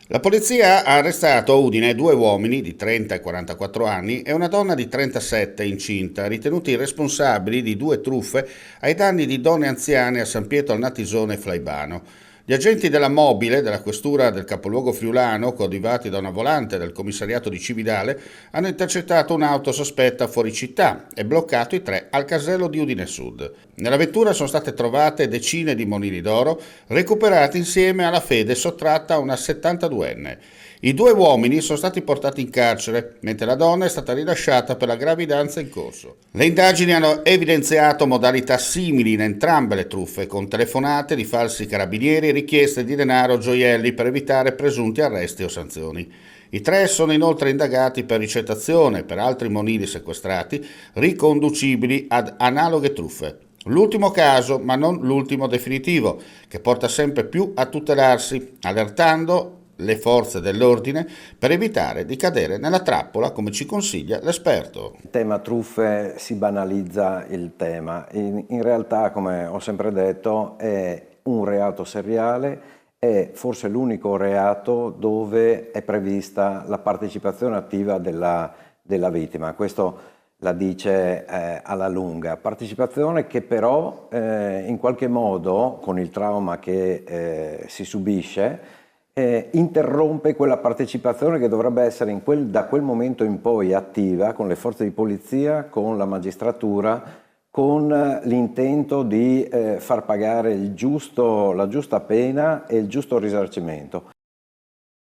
La polizia ha arrestato a Udine due uomini di 30 e 44 anni e una donna di 37 incinta, ritenuti responsabili di due truffe ai danni di donne anziane a San Pietro al Natisone e Flaibano. Gli agenti della mobile della questura del capoluogo friulano, coadiuvati da una volante del commissariato di Cividale, hanno intercettato un'auto sospetta fuori città e bloccato i tre al casello di Udine Sud. Nella vettura sono state trovate decine di monili d'oro recuperati insieme alla fede sottratta a una 72enne. I due uomini sono stati portati in carcere, mentre la donna è stata rilasciata per la gravidanza in corso. Le indagini hanno evidenziato modalità simili in entrambe le truffe, con telefonate di falsi carabinieri e richieste di denaro o gioielli per evitare presunti arresti o sanzioni. I tre sono inoltre indagati per ricettazione per altri monili sequestrati riconducibili ad analoghe truffe. L'ultimo caso, ma non l'ultimo definitivo, che porta sempre più a tutelarsi, allertando le forze dell'ordine per evitare di cadere nella trappola, come ci consiglia l'esperto. Il tema truffe si banalizza il tema, in realtà, come ho sempre detto, è un reato seriale, è forse l'unico reato dove è prevista la partecipazione attiva della vittima. Questo la dice alla lunga. Partecipazione che però in qualche modo, con il trauma che si subisce, interrompe quella partecipazione che dovrebbe essere da quel momento in poi attiva con le forze di polizia, con la magistratura, con l'intento di far pagare la giusta pena e il giusto risarcimento.